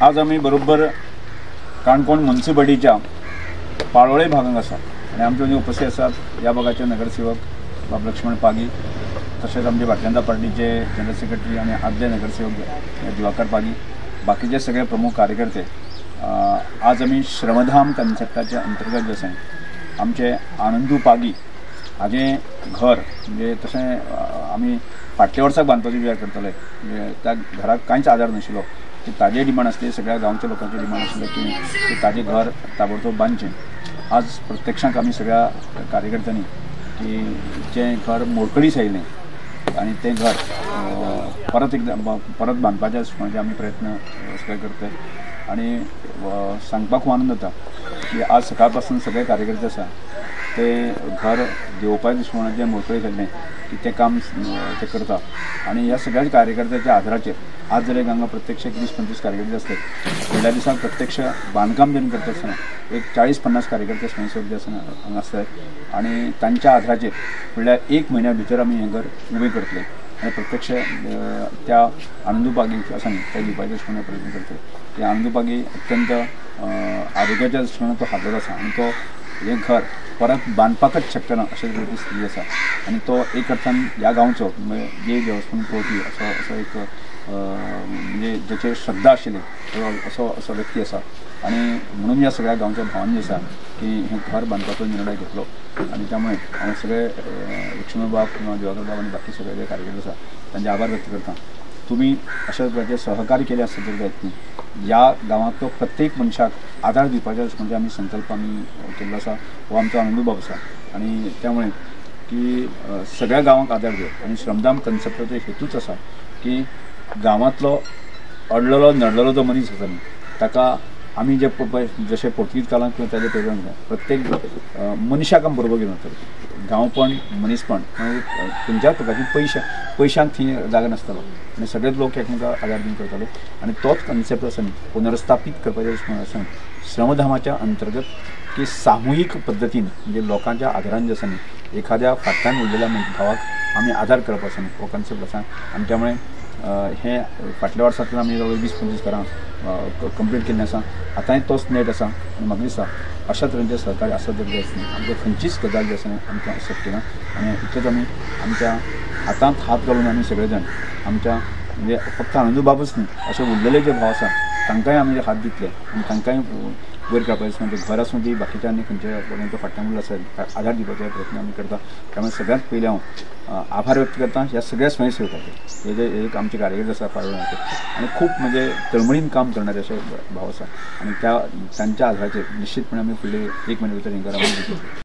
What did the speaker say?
आज आम्ही बरोबर काणकोण म्युनिसिपालिटीच्या पाळोळे भागांत आसा आणि आमचे जे उपस्थित आसात या भागाचे नगरसेवक बाब लक्ष्मण पागी, तसेच आमचे भारतीय जनता पार्टीचे जनरल सेक्रेटरी आणि आदले नगरसेवक दिवाकर पागी, बाकीचे सगळे प्रमुख कार्यकर्ते आज आम्ही श्रमधाम कन्सेप्टाच्या अंतर्गत जे आसा आमचे आनंदू पागी हाजें घर म्हणजे तशें आमी फाटल्या वर्साक बांदपाचो विचार करतले। त्या घराक कांयच आधार नाशिल्लो, की ताजे डिमांड आसली, सगळ्या गांवच्या लोकांचे डिमांड आसले की ताजें घर ताबडतोब बांदचें। आज प्रत्यक्षांक आमी सगळ्या कार्यकर्त्यांनी की जें घर मोडकळीस आयिल्लें आनी तें घर परत बांदपाचें म्हणजे आमी प्रयत्न सगळे करतात। आणि सांगपाक खूब आनंद जाता की आज सकाळ पासून सगळे कार्यकर्ते आसा ते घर देंवोवपाचें दिसवण जें मोडकळीस आयिल्लें की तें काम ते करता। आणि ह्या सगळ्या कार्यकर्त्याच्या आधाराचेर आज जर हांगा प्रत्यक्ष 20-25 कार्यकर्ते असतात, फुडल्या दिसाक प्रत्यक्ष बांदकाम जेन्ना करता आसतना एक 40-50 कार्यकर्ते स्वयंसेवक जे आसा हांगा आसतात आणि तांच्या आधाराचेर फुडल्या 1 म्हयन्या भितर आमी हें घर उबें करतले आणि प्रत्यक्ष त्या आनंदू पागी आसा न्ही त्या दिवपाचे दिसवण प्रयत्न करतले। ते आनंदू पागी अत्यंत आरोग्याच्या दृश्टीन तो हातोर आसा आणि तो हें घर परत बांदपाकच शक्य ना अशें तरेची स्थिती आसा आणि तो एक अर्थान ह्या गांवचो जे देवस्थान पळोवपी असो एक म्हणजे जेचेर श्रद्धा आशिल्ली असो व्यक्ती आसा आणि म्हणून ह्या सगळ्या गांवच्या भावान जे आसा की हें घर बांदपाचो निर्णय घेतलो। आणि त्यामुळे हांव सगळे लक्ष्मण बाब किंवा दिवाकर बाब आणि बाकी सगळे जे कार्यकर्ते आसा तांचे आभार व्यक्त करता। तुम्ही अशा प्रकारचे सहकार्य केले आसता जर या गांवांतलो प्रत्येक मनशाक आधार दिवपाचो म्हणजे आमी संकल्प आमी केल्लो आसा, हो आमचो आनंदू बाब आसा। आणि त्यामुळे की सगळ्या गांवांक आधार दिवप आणि श्रमधाम कन्सेप्टाचो हेतूच आसा की गांवांतलो अडलेलो नडलेलो जो मनीस आसा न्ही ताका आमी जे जशें पोर्तुगीज काळांत किंवा ताजे पयलीं प्रत्येक मनशाक आमी बरोबर घेवन वतले। गांवपण मनीसपण खंयच्याच प्रकारची पयशांक थंय जागा नासतालो आनी सगळेच लोक एकमेकांक आदार दिवन करताले आणि तोच कन्सेप्ट आसा न्ही पुनर्स्थापीत करपाचें दिसवण आसा श्रमधामाच्या अंतर्गत की सामुहीक पद्दतीन म्हणजे लोकांच्या आदारान जे आसा न्ही एखाद्या फाटल्यान उरलेल्या भावाक आमी आदार करप आसा न्ही हो कन्सेप्ट आसा। आणि त्यामुळे हे फाटल्या वर्सांतल्यान आमी जवळ 20-25 घरां कंप्लीट केल्लें आसा। आतांय तोच नेट आसा आनी म्हाका दिसता अशा तरेचें सहकार्य आसत जर आमकां खंयचीच गजाल जी आसा आमकां शक्य ना। आनी इतलेंच आमी आमच्या हातांत हात घालून आमी सगळे जाण आमच्या म्हणजे फक्त आनंदू बाबूच न्ही अशे उरलेले जे भाव आसा तांकांय आमी हात दितले आनी तांकांय वयर काडपाचें म्हणजे घर आसूं ती बाकीच्या आनी खंयच्या पर्यंत फाटल्यान उरला आसा आधार दिवपाचो प्रयत्न आमी करता। त्यामुळे सगळ्यांत पयलीं हांव आभार व्यक्त करता ह्या सगळ्या स्वयंसेवकाचे हे एक आमचे कार्यकर्ते आसा पाळोळ्याचे आणि खूप म्हणजे तळमळीन काम करणारे असे भाव आसा आणि तांच्या आधाराचेर निश्चितपणे आमी फुडले 1 म्हयन्या भितर हें घर आमी